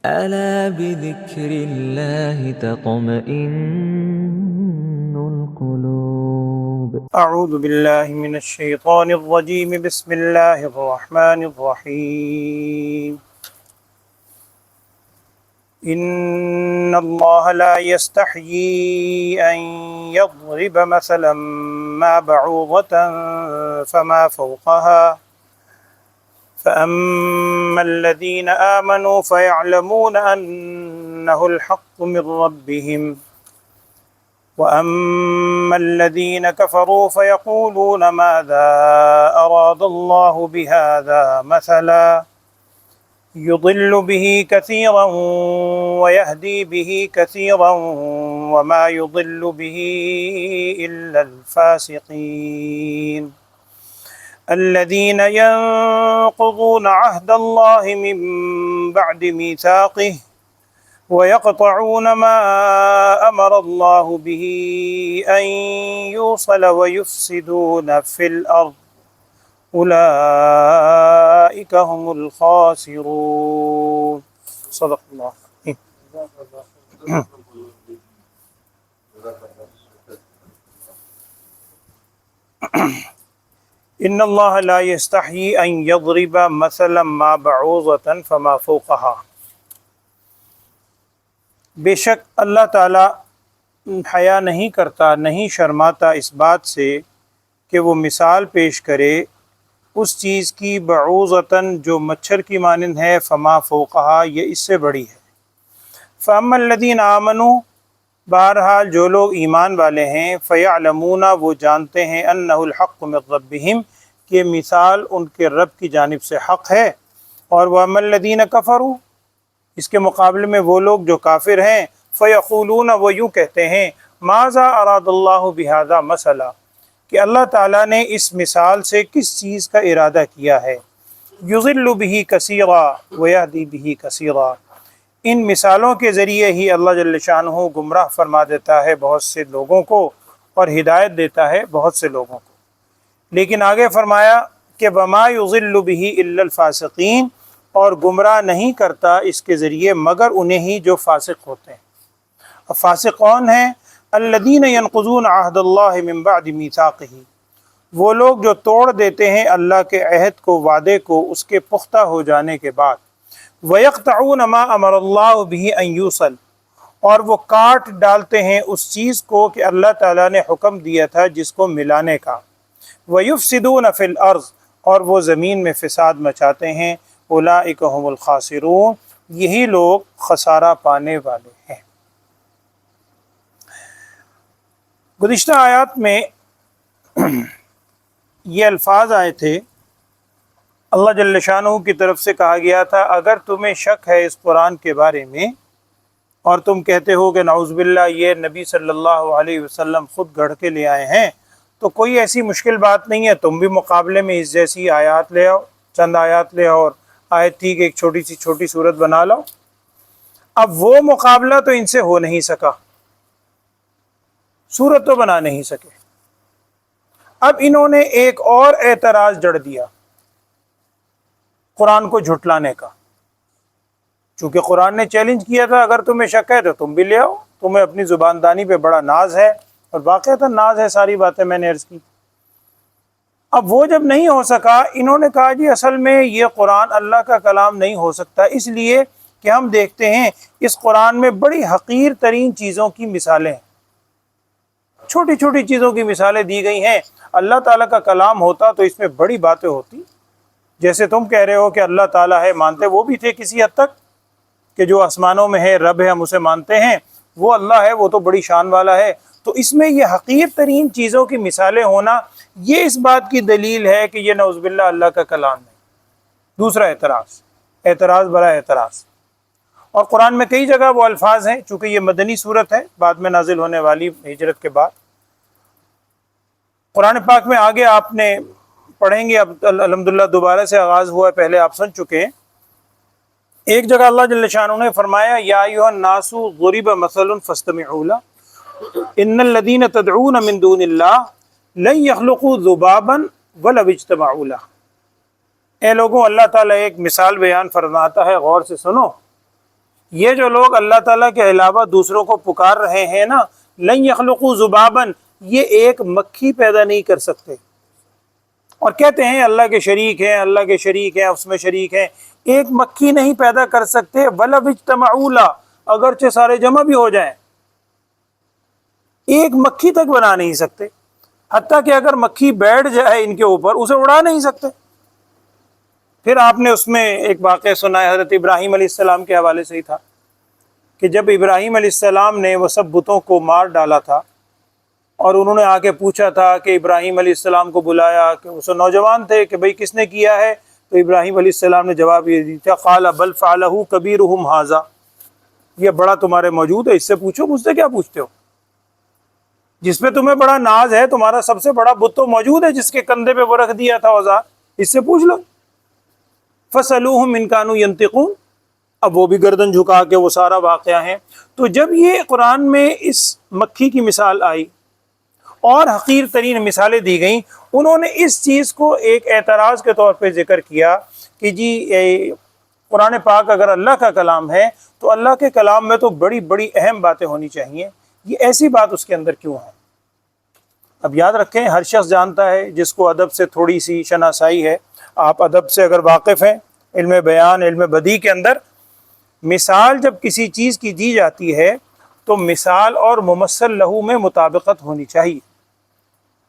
ألا بذكر الله تطمئن القلوب. أعوذ بالله من الشيطان الرجيم. بسم الله الرحمن الرحيم. إن الله لا يستحيي أن يضرب مثلا ما بعوضة فما فوقها فأما الذين آمنوا فيعلمون أنه الحق من ربهم وأما الذين كفروا فيقولون ماذا أراد الله بهذا مثلا يضل به كثيرا ويهدي به كثيرا وما يضل به إلا الفاسقين الذين ينقضون عهد الله من بعد ميثاقه ويقطعون ما أمر الله به أن يوصل ويفسدون في الأرض أولئك هم الخاسرون. صدق الله. ان اللہ لا یستحیی ان یضرب مثلا ما بعوضۃ فما فوقها. بے شک اللہ تعالی حیا نہیں کرتا، نہیں شرماتا اس بات سے کہ وہ مثال پیش کرے اس چیز کی بعوضۃ جو مچھر کی مانند ہے، فما فوقها یہ اس سے بڑی ہے. فاما الذین آمنوا بہرحال جو لوگ ایمان والے ہیں، فیعلمون وہ جانتے ہیں، انہ الحق من ربہم کہ مثال ان کے رب کی جانب سے حق ہے. اور واما الذین کفروا اس کے مقابلے میں وہ لوگ جو کافر ہیں، فیقولون وہ یوں کہتے ہیں، ماذا اراد اللہ بہذا مثلا کہ اللہ تعالیٰ نے اس مثال سے کس چیز کا ارادہ کیا ہے. یضل بہ کثیرا ویہدی بہ کثیرا ان مثالوں کے ذریعے ہی اللہ جل شانہ گمراہ فرما دیتا ہے بہت سے لوگوں کو اور ہدایت دیتا ہے بہت سے لوگوں کو. لیکن آگے فرمایا کہ وما یضل بہ الا الفاسقین اور گمراہ نہیں کرتا اس کے ذریعے مگر انہیں ہی جو فاسق ہوتے ہیں. اب فاسق کون ہیں؟ الذین ینقضون عہد اللہ من بعد میثاقہ وہ لوگ جو توڑ دیتے ہیں اللہ کے عہد کو، وعدے کو اس کے پختہ ہو جانے کے بعد. وَيَقْطَعُونَ مَا أَمَرَ اللَّهُ بِهِ أَن يُوصَلَ اور وہ کاٹ ڈالتے ہیں اس چیز کو کہ اللہ تعالیٰ نے حکم دیا تھا جس کو ملانے کا. وَيُفْسِدُونَ فِي الْأَرْضِ اور وہ زمین میں فساد مچاتے ہیں. اولئک هم الخاسرون یہی لوگ خسارہ پانے والے ہیں. گزشتہ آیات میں یہ الفاظ آئے تھے، اللہ جل شانہ کی طرف سے کہا گیا تھا اگر تمہیں شک ہے اس قرآن کے بارے میں اور تم کہتے ہو کہ نعوذ باللہ یہ نبی صلی اللہ علیہ وسلم خود گڑھ کے لے آئے ہیں، تو کوئی ایسی مشکل بات نہیں ہے، تم بھی مقابلے میں اس جیسی آیات لے آؤ، چند آیات لے آؤ اور آیت تھی کہ ایک چھوٹی صورت بنا لاؤ. اب وہ مقابلہ تو ان سے ہو نہیں سکا، صورت تو بنا نہیں سکے. اب انہوں نے ایک اور اعتراض جڑ دیا قرآن کو جھٹلانے کا. چونکہ قرآن نے چیلنج کیا تھا اگر تمہیں شک ہے تو تم بھی لے آؤ، تمہیں اپنی زباندانی پہ بڑا ناز ہے، اور واقعتاً ناز ہے، ساری باتیں میں نے عرض کی. اب وہ جب نہیں ہو سکا، انہوں نے کہا جی اصل میں یہ قرآن اللہ کا کلام نہیں ہو سکتا، اس لیے کہ ہم دیکھتے ہیں اس قرآن میں بڑی حقیر ترین چیزوں کی مثالیں ہیں، چھوٹی چھوٹی چیزوں کی مثالیں دی گئی ہیں. اللہ تعالیٰ کا کلام ہوتا تو اس میں بڑی باتیں ہوتی. جیسے تم کہہ رہے ہو کہ اللہ تعالیٰ ہے، مانتے وہ بھی تھے کسی حد تک کہ جو آسمانوں میں ہے رب ہے، ہم اسے مانتے ہیں، وہ اللہ ہے، وہ تو بڑی شان والا ہے. تو اس میں یہ حقیر ترین چیزوں کی مثالیں ہونا یہ اس بات کی دلیل ہے کہ یہ نعوذ باللہ اللہ کا کلام نہیں. دوسرا اعتراض برا اعتراض. اور قرآن میں کئی جگہ وہ الفاظ ہیں، چونکہ یہ مدنی صورت ہے بعد میں نازل ہونے والی ہجرت کے بعد. قرآن پاک میں آگے آپ نے پڑھیں گے، اب الحمدللہ دوبارہ سے آغاز ہوا ہے، پہلے آپ سن چکے ہیں. ایک جگہ اللہ جل شانہ نے فرمایا یا ایھا الناس ضرب مثل فاستمعوا له ان الذين تدعون من دون الله لن يخلقوا ذبابا ولو اجتمعوا له. اے لوگوں، اللہ تعالیٰ ایک مثال بیان فرماتا ہے، غور سے سنو. یہ جو لوگ اللہ تعالیٰ کے علاوہ دوسروں کو پکار رہے ہیں نا، لن یخلقوا ذبابا، یہ ایک مکھی پیدا نہیں کر سکتے، اور کہتے ہیں اللہ کے شریک ہیں، اللہ کے شریک ہیں، اس میں شریک ہیں، ایک مکھی نہیں پیدا کر سکتے، وَلَوِ اجْتَمَعُوا لَهُ، اگرچہ سارے جمع بھی ہو جائیں، ایک مکھی تک بنا نہیں سکتے، حتیٰ کہ اگر مکھی بیٹھ جائے ان کے اوپر اسے اڑا نہیں سکتے۔ پھر آپ نے اس میں ایک واقعہ سنا ہے، حضرت ابراہیم علیہ السلام کے حوالے سے ہی تھا کہ جب ابراہیم علیہ السلام نے وہ سب بتوں کو مار ڈالا تھا اور انہوں نے آ کے پوچھا تھا کہ ابراہیم علیہ السلام کو بلایا، کہ وہ نوجوان تھے کہ بھئی کس نے کیا ہے، تو ابراہیم علیہ السلام نے جواب یہ دیا، قال بل فعلہ کبیرہم ھذا، یہ بڑا تمہارے موجود ہے، اس سے پوچھو، مجھ سے کیا پوچھتے ہو، جس پہ تمہیں بڑا ناز ہے، تمہارا سب سے بڑا بت تو موجود ہے جس کے کندھے پہ وہ رکھ دیا تھا اوزار، اس سے پوچھ لو۔ فَسَأَلُوهُمْ إِنْ كَانُوا يَنْطِقُونَ، اب وہ بھی گردن جھکا کے وہ سارا واقعہ ہے۔ تو جب یہ قرآن میں اس مکھی کی مثال آئی اور حقیر ترین مثالیں دی گئیں، انہوں نے اس چیز کو ایک اعتراض کے طور پہ ذکر کیا کہ جی قرآن پاک اگر اللہ کا کلام ہے تو اللہ کے کلام میں تو بڑی بڑی اہم باتیں ہونی چاہیے، یہ ایسی بات اس کے اندر کیوں ہے؟ اب یاد رکھیں، ہر شخص جانتا ہے جس کو ادب سے تھوڑی سی شناسائی ہے، آپ ادب سے اگر واقف ہیں، علم بیان، علم بدیع کے اندر، مثال جب کسی چیز کی دی جاتی ہے تو مثال اور ممثل لہو میں مطابقت ہونی چاہیے،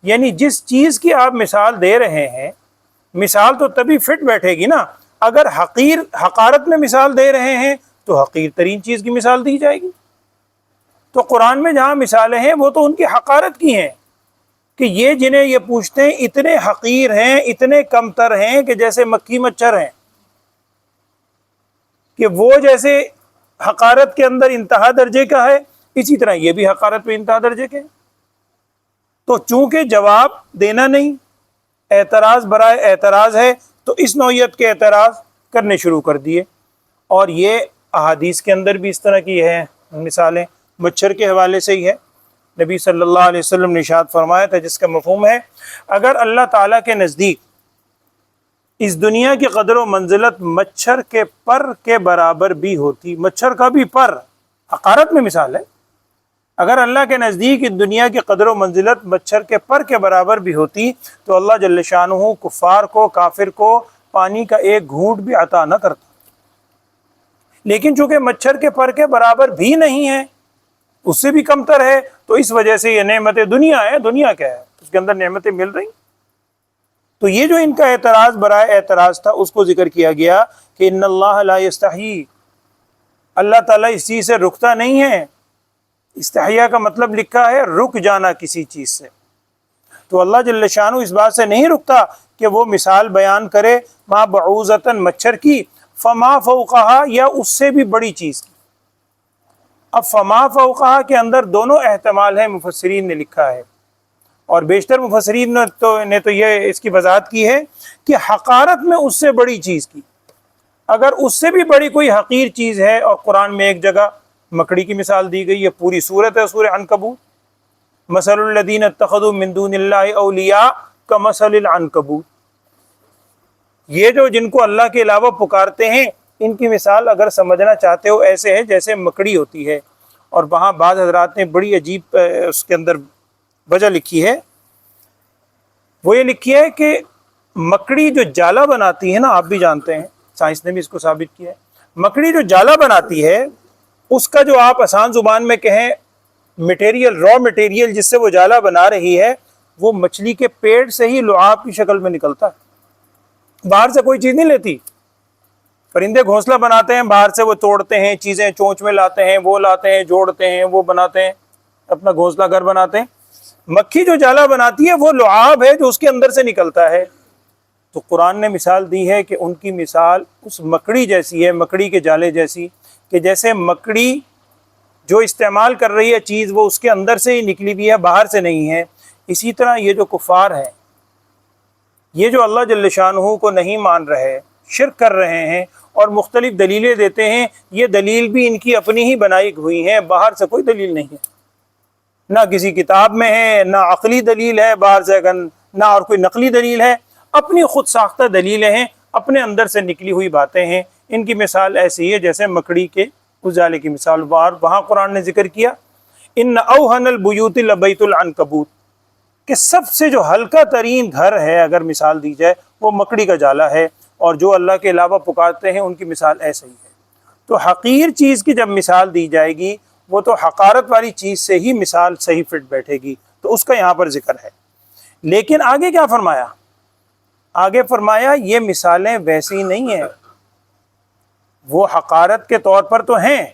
یعنی جس چیز کی آپ مثال دے رہے ہیں، مثال تو تبھی فٹ بیٹھے گی نا، اگر حقارت میں مثال دے رہے ہیں تو حقیر ترین چیز کی مثال دی جائے گی۔ تو قرآن میں جہاں مثالیں ہیں وہ تو ان کی حقارت کی ہیں کہ یہ جنہیں یہ پوچھتے ہیں اتنے حقیر ہیں، اتنے کمتر ہیں کہ جیسے مکھی مچھر ہیں، کہ وہ جیسے حقارت کے اندر انتہا درجے کا ہے، اسی طرح یہ بھی حقارت پہ انتہا درجے کے۔ تو چونکہ جواب دینا نہیں، اعتراض برائے اعتراض ہے، تو اس نوعیت کے اعتراض کرنے شروع کر دیے، اور یہ احادیث کے اندر بھی اس طرح کی ہے مثالیں، مچھر کے حوالے سے ہی ہے۔ نبی صلی اللہ علیہ وسلم نے ارشاد فرمایا تھا جس کا مفہوم ہے، اگر اللہ تعالیٰ کے نزدیک اس دنیا کی قدر و منزلت مچھر کے پر کے برابر بھی ہوتی، مچھر کا بھی پر، حقارت میں مثال ہے، اگر اللہ کے نزدیک اس دنیا کی قدر و منزلت مچھر کے پر کے برابر بھی ہوتی تو اللہ جل شانہ کفار کو، کافر کو پانی کا ایک گھونٹ بھی عطا نہ کرتا، لیکن چونکہ مچھر کے پر کے برابر بھی نہیں ہے، اس سے بھی کمتر ہے، تو اس وجہ سے یہ نعمت دنیا ہے، دنیا کیا ہے، اس کے اندر نعمتیں مل رہی۔ تو یہ جو ان کا اعتراض برائے اعتراض تھا، اس کو ذکر کیا گیا کہ ان اللہ لا یستحیی، اللہ تعالیٰ اس چیز سے رکتا نہیں ہے، استحیاء کا مطلب لکھا ہے رک جانا کسی چیز سے، تو اللہ جل شانہ اس بات سے نہیں رکتا کہ وہ مثال بیان کرے ما بعوضۃ، مچھر کی، فما فوقہا، یا اس سے بھی بڑی چیز کی۔ اب فما فوقہا کے اندر دونوں احتمال ہیں، مفسرین نے لکھا ہے، اور بیشتر مفسرین نے تو یہ اس کی وضاحت کی ہے کہ حقارت میں اس سے بڑی چیز کی، اگر اس سے بھی بڑی کوئی حقیر چیز ہے، اور قرآن میں ایک جگہ مکڑی کی مثال دی گئی ہے، پوری صورت ہے سورہ عنکبوت، مثل الذین اتخذوا من دون اللہ اولیاء کمثل العنکبوت، یہ جو جن کو اللہ کے علاوہ پکارتے ہیں، ان کی مثال اگر سمجھنا چاہتے ہو ایسے ہے جیسے مکڑی ہوتی ہے۔ اور وہاں بعض حضرات نے بڑی عجیب اس کے اندر وجہ لکھی ہے، وہ یہ لکھی ہے کہ مکڑی جو جالا بناتی ہے نا، آپ بھی جانتے ہیں، سائنس نے بھی اس کو ثابت کیا ہے، مکڑی جو جالا بناتی ہے، اس کا جو آپ آسان زبان میں کہیں مٹیریل، را مٹیریل جس سے وہ جالا بنا رہی ہے، وہ مچھلی کے پیٹ سے ہی لعاب کی شکل میں نکلتا ہے، باہر سے کوئی چیز نہیں لیتی۔ پرندے گھونسلہ بناتے ہیں، باہر سے وہ توڑتے ہیں، چیزیں چونچ میں لاتے ہیں، وہ لاتے ہیں، جوڑتے ہیں، وہ بناتے ہیں، اپنا گھونسلہ گھر بناتے ہیں۔ مکھی جو جالا بناتی ہے وہ لعاب ہے جو اس کے اندر سے نکلتا ہے۔ تو قرآن نے مثال دی ہے کہ ان کی مثال اس مکڑی جیسی ہے، مکڑی کے جالے جیسی، کہ جیسے مکڑی جو استعمال کر رہی ہے چیز وہ اس کے اندر سے ہی نکلی ہوئی ہے، باہر سے نہیں ہے، اسی طرح یہ جو کفار ہیں، یہ جو اللہ جل شانہ کو نہیں مان رہے، شرک کر رہے ہیں اور مختلف دلیلیں دیتے ہیں، یہ دلیل بھی ان کی اپنی ہی بنائی ہوئی ہیں، باہر سے کوئی دلیل نہیں ہے، نہ کسی کتاب میں ہے، نہ عقلی دلیل ہے باہر سے، نہ اور کوئی نقلی دلیل ہے، اپنی خود ساختہ دلیلیں ہیں، اپنے اندر سے نکلی ہوئی باتیں ہیں۔ ان کی مثال ایسی ہے جیسے مکڑی کے اس جالے کی مثال وہاں قرآن نے ذکر کیا ان اوہن البیوت لبیت العنکبوت کہ سب سے جو ہلکا ترین گھر ہے اگر مثال دی جائے وہ مکڑی کا جالا ہے، اور جو اللہ کے علاوہ پکارتے ہیں ان کی مثال ایسے ہی ہے۔ تو حقیر چیز کی جب مثال دی جائے گی وہ تو حقارت والی چیز سے ہی مثال صحیح فٹ بیٹھے گی، تو اس کا یہاں پر ذکر ہے۔ لیکن آگے کیا فرمایا؟ آگے فرمایا یہ مثالیں ویسی نہیں ہیں، وہ حقارت کے طور پر تو ہیں،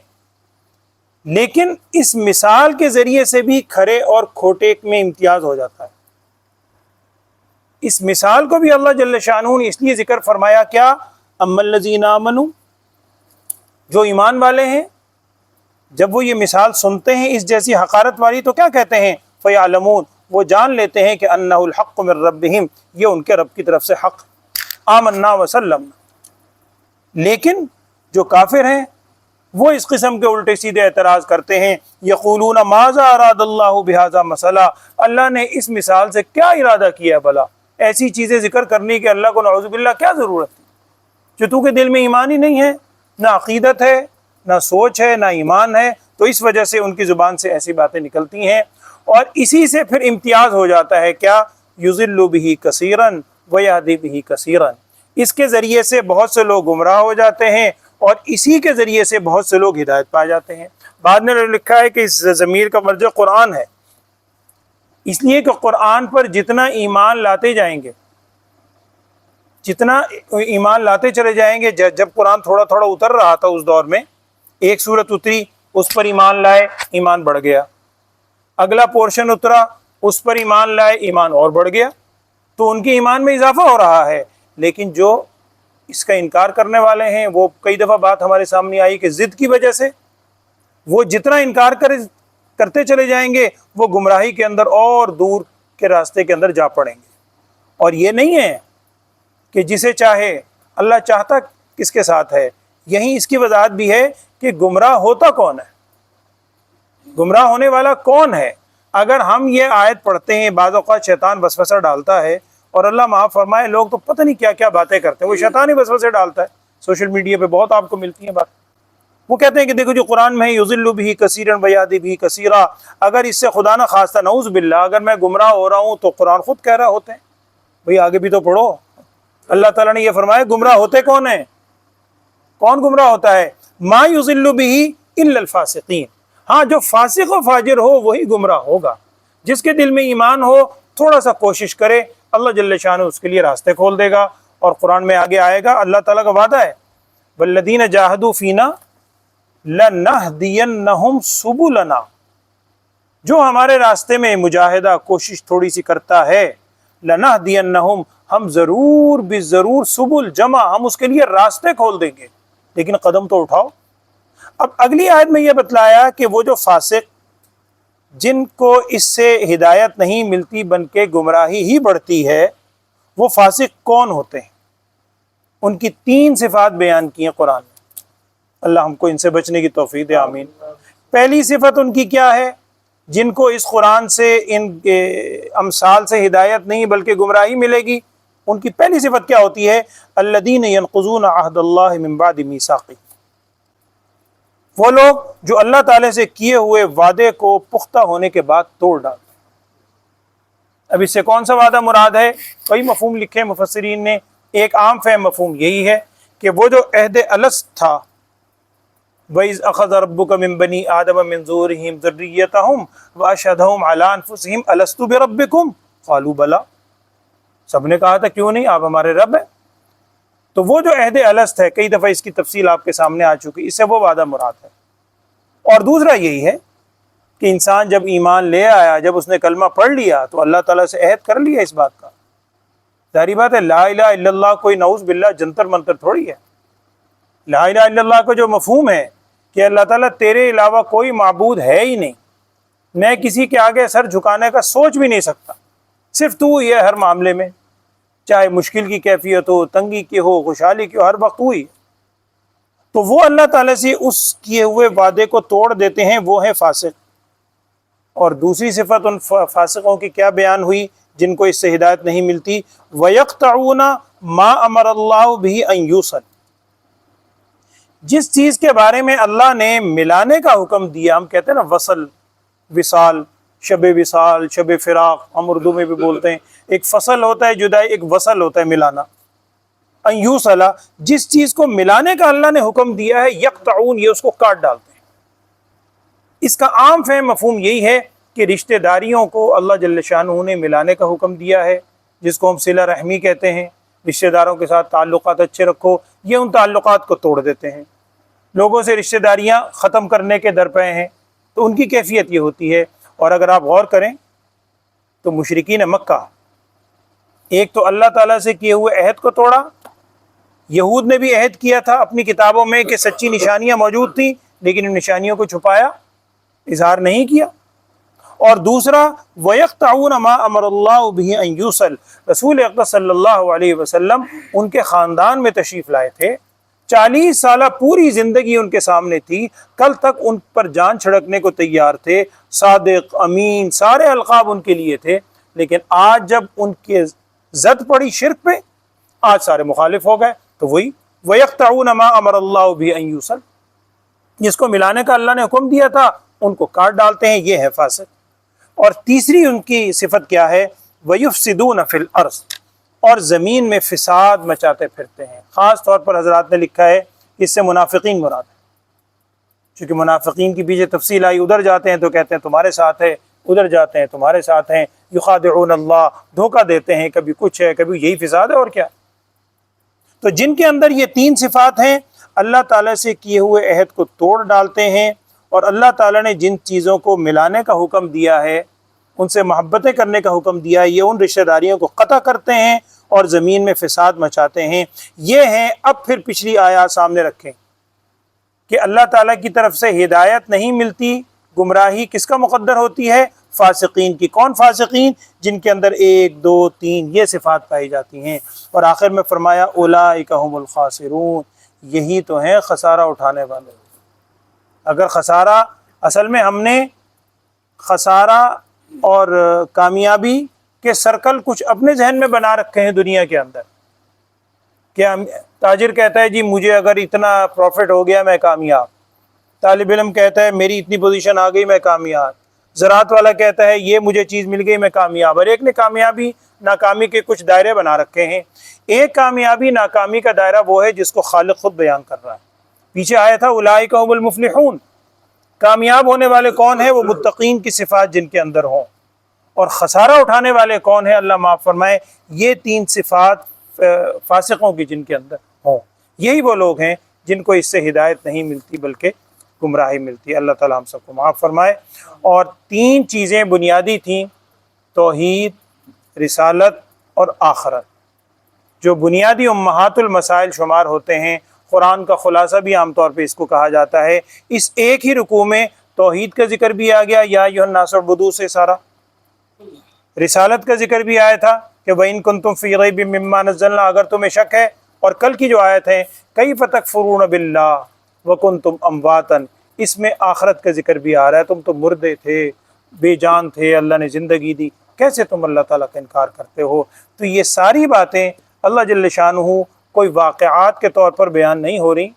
لیکن اس مثال کے ذریعے سے بھی کھرے اور کھوٹے میں امتیاز ہو جاتا ہے۔ اس مثال کو بھی اللہ جل شانہ نے اس لیے ذکر فرمایا کیا؟ اما الذین آمنوا، جو ایمان والے ہیں جب وہ یہ مثال سنتے ہیں اس جیسی حقارت والی تو کیا کہتے ہیں؟ فیعلمون، وہ جان لیتے ہیں کہ انہ الحق من ربہم، یہ ان کے رب کی طرف سے حق، آمنا وسلم۔ لیکن جو کافر ہیں وہ اس قسم کے الٹے سیدھے اعتراض کرتے ہیں، یقولون ماذا اراد اللہ بہذا مثلا، اللہ نے اس مثال سے کیا ارادہ کیا بھلا؟ ایسی چیزیں ذکر کرنے کے اللہ کو نعوذ باللہ کیا ضرورت تھی؟ جو تو کے دل میں ایمان ہی نہیں ہے، نہ عقیدت ہے، نہ سوچ ہے، نہ ایمان ہے، تو اس وجہ سے ان کی زبان سے ایسی باتیں نکلتی ہیں، اور اسی سے پھر امتیاز ہو جاتا ہے کیا؟ یضل بہ کثیرا ویہدی بہ کثیرا، اس کے ذریعے سے بہت سے لوگ گمراہ ہو جاتے ہیں اور اسی کے ذریعے سے بہت سے لوگ ہدایت پا جاتے ہیں۔ بعد میں لکھا ہے کہ اس ضمیر کا مرجع قرآن ہے، اس لیے کہ قرآن پر جتنا ایمان لاتے جائیں گے، جتنا ایمان لاتے چلے جائیں گے، جب قرآن تھوڑا تھوڑا اتر رہا تھا اس دور میں، ایک سورت اتری اس پر ایمان لائے، ایمان بڑھ گیا، اگلا پورشن اترا اس پر ایمان لائے، ایمان اور بڑھ گیا، تو ان کے ایمان میں اضافہ ہو رہا ہے۔ لیکن جو اس کا انکار کرنے والے ہیں، وہ کئی دفعہ بات ہمارے سامنے آئی کہ ضد کی وجہ سے وہ جتنا انکار کرتے چلے جائیں گے وہ گمراہی کے اندر اور دور کے راستے کے اندر جا پڑیں گے۔ اور یہ نہیں ہے کہ جسے چاہے، اللہ چاہتا کس کے ساتھ ہے، یہیں اس کی وضاحت بھی ہے کہ گمراہ ہوتا کون ہے، گمراہ ہونے والا کون ہے۔ اگر ہم یہ آیت پڑھتے ہیں، بعض اوقات شیطان وسوسہ ڈالتا ہے، اور اللہ معاف فرمائے لوگ تو پتہ نہیں کیا کیا باتیں کرتے ہیں، وہ شیطان ہی وسوسے ڈالتا ہے، سوشل میڈیا پہ بہت آپ کو ملتی ہیں بات۔ وہ کہتے ہیں کہ دیکھو جو قرآن میں ہے یضل بہ کثیرا ویہدی بہ کثیرا، اگر اس سے خدا نہ خواستہ نعوذ باللہ اگر میں گمراہ ہو رہا ہوں تو قرآن خود کہہ رہا ہوتے ہیں، بھئی آگے بھی تو پڑھو، اللہ تعالیٰ نے یہ فرمایا گمراہ ہوتے کون ہیں؟ کون گمراہ ہوتا ہے؟ ما یضل بہ الا الفاسقین، ہاں جو فاسق و فاجر ہو وہی گمراہ ہوگا۔ جس کے دل میں ایمان ہو تھوڑا سا کوشش کرے، اللہ جل شانہ اس کے لیے راستے کھول دے گا۔ اور قرآن میں آگے آئے گا، اللہ تعالیٰ کا وعدہ ہے والذین جاہدوا فینا لنہدینہم سبلنا، جو ہمارے راستے میں مجاہدہ کوشش تھوڑی سی کرتا ہے، لنہدینہم، ہم ضرور بالضرور، سبل جمع، ہم اس کے لیے راستے کھول دیں گے، لیکن قدم تو اٹھاؤ۔ اب اگلی آیت میں یہ بتلایا کہ وہ جو فاسق جن کو اس سے ہدایت نہیں ملتی بلکہ گمراہی ہی بڑھتی ہے، وہ فاسق کون ہوتے ہیں؟ ان کی 3 صفات بیان کی ہیں قرآن میں، اللہ ہم کو ان سے بچنے کی توفیق دے، آمین۔ پہلی صفت ان کی کیا ہے؟ جن کو اس قرآن سے، ان امثال سے ہدایت نہیں بلکہ گمراہی ملے گی، ان کی پہلی صفت کیا ہوتی ہے؟ الذین ینقضون عہد اللہ من بعد میثاقہ، وہ لوگ جو اللہ تعالیٰ سے کیے ہوئے وعدے کو پختہ ہونے کے بعد توڑ ڈالتے ہیں۔ اب اس سے کون سا وعدہ مراد ہے؟ کئی مفہوم لکھے مفسرین نے، ایک عام فہم مفہوم یہی ہے کہ وہ جو عہد الست تھا، وَإِذْ أَخَذَ رَبُّكَ مِن بَنِي آدَمَ مِن ظُهُورِهِمْ ذُرِّيَّتَهُمْ وَأَشْهَدَهُمْ عَلَىٰ أَنفُسِهِمْ أَلَسْتُ بِرَبِّكُمْ قَالُوا بَلَىٰ، سب نے کہا تھا کیوں نہیں، آپ ہمارے رب ہیں۔ تو وہ جو عہد الست ہے، کئی دفعہ اس کی تفصیل آپ کے سامنے آ چکی، اس سے وہ وعدہ مراد ہے۔ اور دوسرا یہی ہے کہ انسان جب ایمان لے آیا، جب اس نے کلمہ پڑھ لیا تو اللہ تعالیٰ سے عہد کر لیا اس بات کا۔ ظاہری بات ہے لا الہ الا اللہ کوئی نعوذ باللہ جنتر منتر تھوڑی ہے۔ لا الہ الا اللہ کا جو مفہوم ہے کہ اللہ تعالیٰ تیرے علاوہ کوئی معبود ہے ہی نہیں، میں کسی کے آگے سر جھکانے کا سوچ بھی نہیں سکتا، صرف تو ہی ہے ہر معاملے میں، چاہے مشکل کی کیفیت ہو، تنگی کی ہو، خوشحالی کی ہو، ہر وقت تو ہی ہے۔ تو وہ اللہ تعالیٰ سے اس کیے ہوئے وعدے کو توڑ دیتے ہیں، وہ ہیں فاسق۔ اور دوسری صفت ان فاسقوں کی کیا بیان ہوئی جن کو اس سے ہدایت نہیں ملتی؟ وَيَقْطَعُونَ مَا أَمَرَ اللَّهُ بِهِ أَن يُوصَلَ، جس چیز کے بارے میں اللہ نے ملانے کا حکم دیا، ہم کہتے ہیں نا وصل، وصال، شب فراق ہم اردو میں بھی بولتے ہیں، ایک فصل ہوتا ہے جدائی، ایک وصل ہوتا ہے ملانا، ان یوصلا، جس چیز کو ملانے کا اللہ نے حکم دیا ہے، یقطعون، یہ اس کو کاٹ ڈالتے ہیں۔ اس کا عام فہم مفہوم یہی ہے کہ رشتہ داریوں کو اللہ جل شانہ نے ملانے کا حکم دیا ہے، جس کو ہم صلہ رحمی کہتے ہیں، رشتہ داروں کے ساتھ تعلقات اچھے رکھو، یہ ان تعلقات کو توڑ دیتے ہیں، لوگوں سے رشتہ داریاں ختم کرنے کے درپے ہیں، تو ان کی کیفیت یہ ہوتی ہے۔ اور اگر آپ غور کریں تو مشرکین مکہ ایک تو اللہ تعالیٰ سے کیے ہوئے عہد کو توڑا، یہود نے بھی عہد کیا تھا اپنی کتابوں میں کہ سچی نشانیاں موجود تھیں، لیکن ان نشانیوں کو چھپایا، اظہار نہیں کیا۔ اور دوسرا وَيَقْطَعُونَ مَا أَمَرَ اللَّهُ بِهِ أَن يُوصَلَ، رسول اقدس صلی اللہ علیہ وسلم ان کے خاندان میں تشریف لائے تھے، 40 سالہ پوری زندگی ان کے سامنے تھی، کل تک ان پر جان چھڑکنے کو تیار تھے، صادق، امین، سارے القاب ان کے لیے تھے، لیکن آج جب ان کے زد پڑی شرک پہ، آج سارے مخالف ہو گئے۔ تو وہی وَيَقْطَعُونَ مَا أَمَرَ اللَّهُ بِهِ أَن يُوصَلَ، جس کو ملانے کا اللہ نے حکم دیا تھا ان کو کاٹ ڈالتے ہیں، یہ ہے فاسق۔ اور تیسری ان کی صفت کیا ہے؟ وَيُفْسِدُونَ فِي الْأَرْضِ، اور زمین میں فساد مچاتے پھرتے ہیں۔ خاص طور پر حضرات نے لکھا ہے اس سے منافقین مراد ہے، چونکہ منافقین کی پیچھے تفصیل آئی، ادھر جاتے ہیں تو کہتے ہیں تمہارے ساتھ ہے، ادھر جاتے ہیں تمہارے ساتھ ہیں، یخادعون اللہ، دھوکہ دیتے ہیں، کبھی کچھ ہے، کبھی یہی فساد ہے، اور کیا۔ تو جن کے اندر یہ تین صفات ہیں، اللہ تعالیٰ سے کیے ہوئے عہد کو توڑ ڈالتے ہیں، اور اللہ تعالیٰ نے جن چیزوں کو ملانے کا حکم دیا ہے، ان سے محبتیں کرنے کا حکم دیا ہے، یہ ان رشتہ داریوں کو قطع کرتے ہیں اور زمین میں فساد مچاتے ہیں۔ یہ ہیں، اب پھر پچھلی آیات سامنے رکھیں کہ اللہ تعالیٰ کی طرف سے ہدایت نہیں ملتی، گمراہی کس کا مقدر ہوتی ہے؟ فاسقین کی۔ کون فاسقین؟ جن کے اندر 1 2 3 یہ صفات پائی جاتی ہیں۔ اور آخر میں فرمایا اولئک هم الخاسرون، یہی تو ہیں خسارہ اٹھانے والے۔ اگر خسارہ، اصل میں ہم نے خسارہ اور کامیابی کے سرکل کچھ اپنے ذہن میں بنا رکھے ہیں دنیا کے اندر، کہ تاجر کہتا ہے جی مجھے اگر اتنا پروفٹ ہو گیا میں کامیاب، طالب علم کہتا ہے میری اتنی پوزیشن آ گئی میں کامیاب، زراعت والا کہتا ہے یہ مجھے چیز مل گئی میں کامیاب۔ اور ایک نے کامیابی ناکامی کے کچھ دائرے بنا رکھے ہیں۔ ایک کامیابی ناکامی کا دائرہ وہ ہے جس کو خالق خود بیان کر رہا ہے۔ پیچھے آیا تھا اولئک هم المفلحون، کامیاب ہونے والے کون ہیں؟ وہ متقین کی صفات جن کے اندر ہوں۔ اور خسارہ اٹھانے والے کون ہیں؟ اللہ معاف فرمائے، یہ 3 صفات فاسقوں کی جن کے اندر ہوں، یہی وہ لوگ ہیں جن کو اس سے ہدایت نہیں ملتی بلکہ گمراہی ملتی ہے۔ اللہ تعالیٰ ہم سب کو معاف فرمائے۔ اور 3 چیزیں بنیادی تھیں، توحید، رسالت اور آخرت، جو بنیادی امہات المسائل شمار ہوتے ہیں۔ قرآن کا خلاصہ بھی عام طور پہ اس کو کہا جاتا ہے۔ اس ایک ہی رکوع میں توحید کا ذکر بھی آ گیا، یا ایھا الناس اعبدوا سے سارا، رسالت کا ذکر بھی آیا تھا کہ وَإِن كُنتُم فِي رَيْبٍ مِّمَّا نَزَّلْنَا، اگر تمہیں شک ہے، اور کل کی جو آیت ہے كَيْفَ تَكْفُرُونَ بِاللَّهِ وَكُنتُمْ أَمْوَاتًا، اس میں آخرت کا ذکر بھی آ رہا ہے، تم تو مردے تھے، بے جان تھے، اللہ نے زندگی دی، کیسے تم اللہ تعالیٰ کا انکار کرتے ہو؟ تو یہ ساری باتیں اللہ جل شانہ کوئی واقعات کے طور پر بیان نہیں ہو رہی،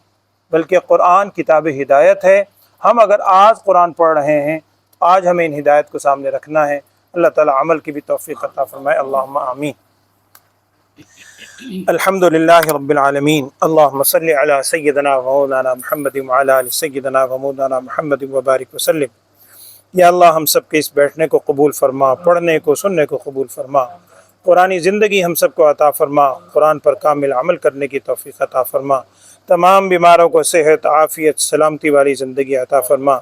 بلکہ قرآن کتاب ہدایت ہے۔ ہم اگر آج قرآن پڑھ رہے ہیں، آج ہمیں ان ہدایت کو سامنے رکھنا ہے۔ اللہ تعالیٰ عمل کی بھی توفیق عطا فرمائے، اللہم آمین۔ الحمدللہ رب العالمین، اللہم صلی علی سیدنا و مولانا محمد وعلی آل سیدنا و مولانا محمد وبارک وسلم۔ یا اللہ ہم سب کے اس بیٹھنے کو قبول فرما، پڑھنے کو سننے کو قبول فرما، قرآنی زندگی ہم سب کو عطا فرما، قرآن پر کامل عمل کرنے کی توفیق عطا فرما، تمام بیماروں کو صحت، عافیت، سلامتی والی زندگی عطا فرما،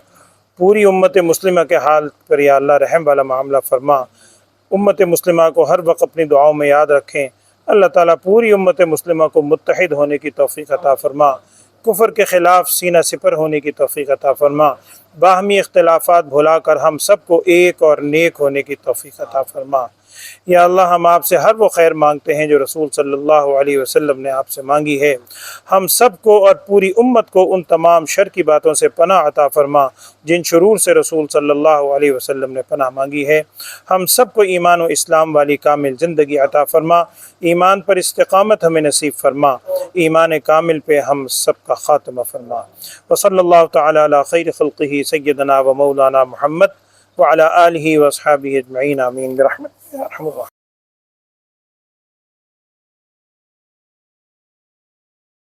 پوری امت مسلمہ کے حال پر یا اللہ رحم والا معاملہ فرما، امت مسلمہ کو ہر وقت اپنی دعاؤں میں یاد رکھیں۔ اللہ تعالیٰ پوری امت مسلمہ کو متحد ہونے کی توفیق عطا فرما، کفر کے خلاف سینہ سپر ہونے کی توفیق عطا فرما، باہمی اختلافات بھلا کر ہم سب کو ایک اور نیک ہونے کی توفیق عطا فرما۔ یا اللہ ہم آپ سے ہر وہ خیر مانگتے ہیں جو رسول صلی اللہ علیہ وسلم نے آپ سے مانگی ہے۔ ہم سب کو اور پوری امت کو ان تمام شر کی باتوں سے پناہ عطا فرما جن شرور سے رسول صلی اللہ علیہ وسلم نے پناہ مانگی ہے۔ ہم سب کو ایمان و اسلام والی کامل زندگی عطا فرما، ایمان پر استقامت ہمیں نصیب فرما، ایمان کامل پہ ہم سب کا خاتمہ فرما۔ وصلی اللہ تعالی علی خیر خلقہ سیدنا و مولانا محمد وعلی آلہ واصحابہ اجمعین، آمین برحمتک یا ارحم الراحمین۔